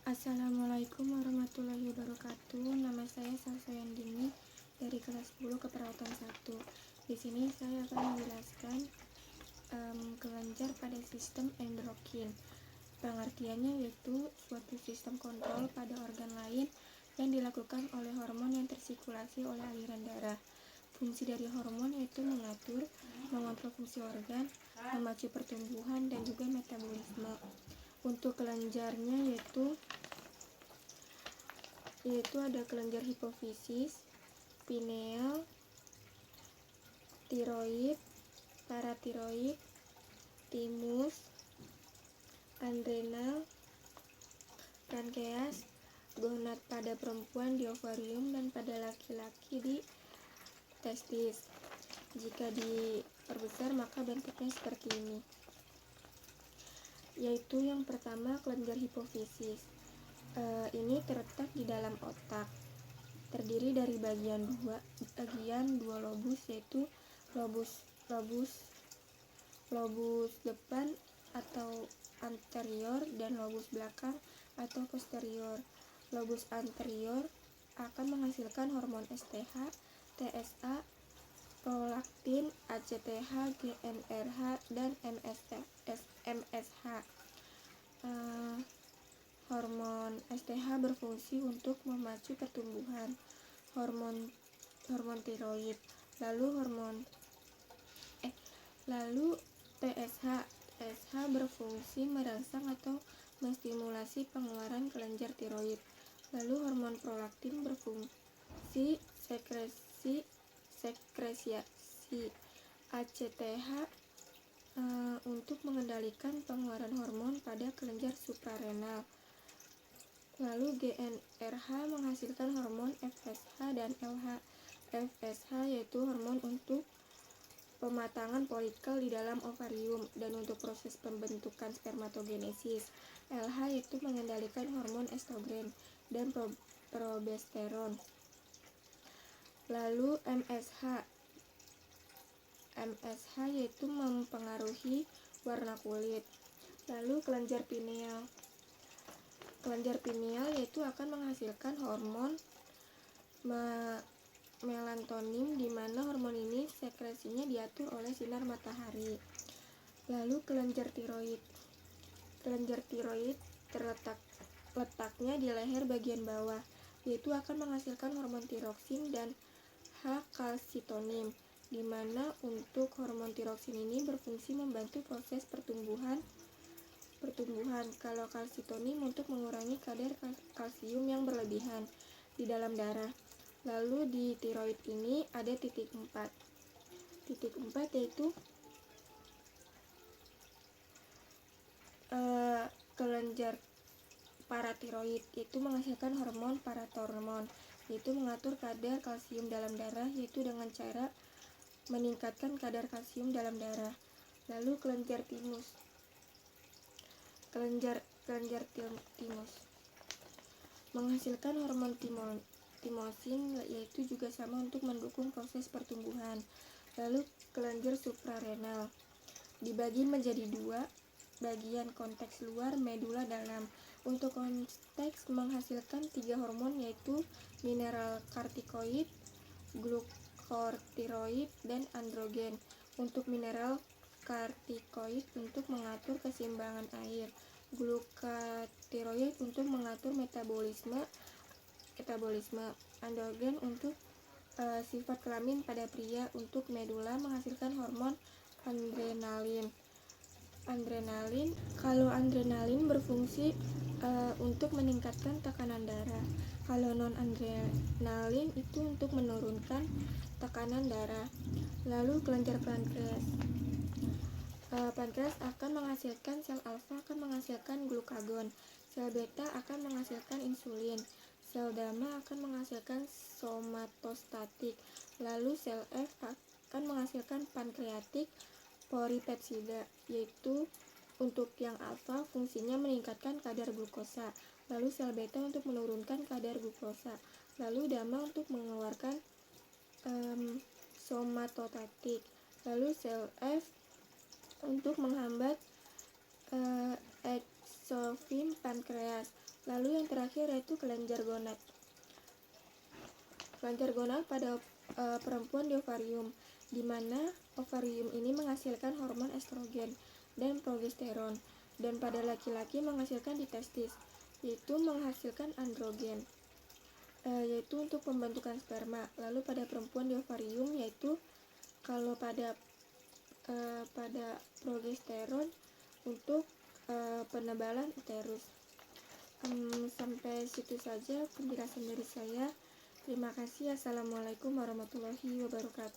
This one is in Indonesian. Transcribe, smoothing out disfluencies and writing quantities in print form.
Assalamualaikum warahmatullahi wabarakatuh. Nama saya Salsa Yandini dari kelas 10 keperawatan 1. Di sini saya akan menjelaskan kelenjar pada sistem endokrin. Pengertiannya yaitu suatu sistem kontrol pada organ lain yang dilakukan oleh hormon yang tersirkulasi oleh aliran darah. Fungsi dari hormon yaitu mengatur, mengontrol fungsi organ, memacu pertumbuhan, dan juga metabolisme. Untuk kelenjarnya yaitu ada kelenjar hipofisis, pineal, tiroid, paratiroid, timus, adrenal, pankreas, gonad pada perempuan di ovarium dan pada laki-laki di testis. Jika diperbesar maka bentuknya seperti ini. Yaitu yang pertama kelenjar hipofisis. Ini terletak di dalam otak. Terdiri dari bagian dua lobus, yaitu lobus depan atau anterior dan lobus belakang atau posterior. Lobus anterior akan menghasilkan hormon STH, TSA, prolaktin, ACTH, GnRH, dan MSH. Hormon STH berfungsi untuk memacu pertumbuhan hormon tiroid. Lalu TSH berfungsi merangsang atau menstimulasi pengeluaran kelenjar tiroid. Lalu hormon prolaktin berfungsi sekresiasi ACTH untuk mengendalikan pengeluaran hormon pada kelenjar suprarenal. Lalu GnRH menghasilkan hormon FSH dan LH. FSH yaitu hormon untuk pematangan folikel di dalam ovarium dan untuk proses pembentukan spermatogenesis. LH yaitu mengendalikan hormon estrogen dan progesteron. Lalu MSH yaitu mempengaruhi warna kulit. Lalu kelenjar pineal yaitu akan menghasilkan hormon melatonin, di mana hormon ini sekresinya diatur oleh sinar matahari. Lalu kelenjar tiroid letaknya di leher bagian bawah, yaitu akan menghasilkan hormon tiroksin dan H-kalsitonin, di mana untuk hormon tiroksin ini berfungsi membantu proses pertumbuhan, kalau kalsitonin untuk mengurangi kadar kalsium yang berlebihan di dalam darah. Lalu di tiroid ini ada titik 4. Titik 4 yaitu kelenjar paratiroid, itu menghasilkan hormon paratormon, yaitu mengatur kadar kalsium dalam darah, yaitu dengan cara meningkatkan kadar kalsium dalam darah. Lalu kelenjar timus menghasilkan hormon timosin, yaitu juga sama untuk mendukung proses pertumbuhan. Lalu kelenjar suprarenal dibagi menjadi 2 bagian, konteks luar, medula dalam. Untuk konteks menghasilkan 3 hormon, yaitu mineral kortikoid, glukokortikoid, dan androgen. Untuk mineral kortikoid untuk mengatur keseimbangan air, glukotiroid untuk mengatur metabolisme, androgen untuk sifat kelamin pada pria. Untuk medula menghasilkan hormon adrenalin. Kalau adrenalin berfungsi untuk meningkatkan tekanan darah. Kalau non-adrenalin itu untuk menurunkan tekanan darah. Lalu kelenjar pankreas akan menghasilkan sel alfa akan menghasilkan glukagon, sel beta akan menghasilkan insulin, sel gamma akan menghasilkan somatostatik. Lalu sel F akan menghasilkan pankreatik polipepsida, yaitu untuk yang alfa fungsinya meningkatkan kadar glukosa, lalu sel beta untuk menurunkan kadar glukosa, lalu gamma untuk mengeluarkan somatostatik, lalu sel F untuk menghambat eksofim pankreas, Lalu yang terakhir yaitu kelenjar gonad. Kelenjar gonad pada perempuan di ovarium, di mana ovarium ini menghasilkan hormon estrogen dan progesteron, dan pada laki-laki menghasilkan di testis, yaitu menghasilkan androgen, yaitu untuk pembentukan sperma. Lalu pada perempuan di ovarium, yaitu kalau pada progesteron untuk penebalan uterus. Sampai situ saja penjelasan dari saya. Terima kasih. Assalamualaikum warahmatullahi wabarakatuh.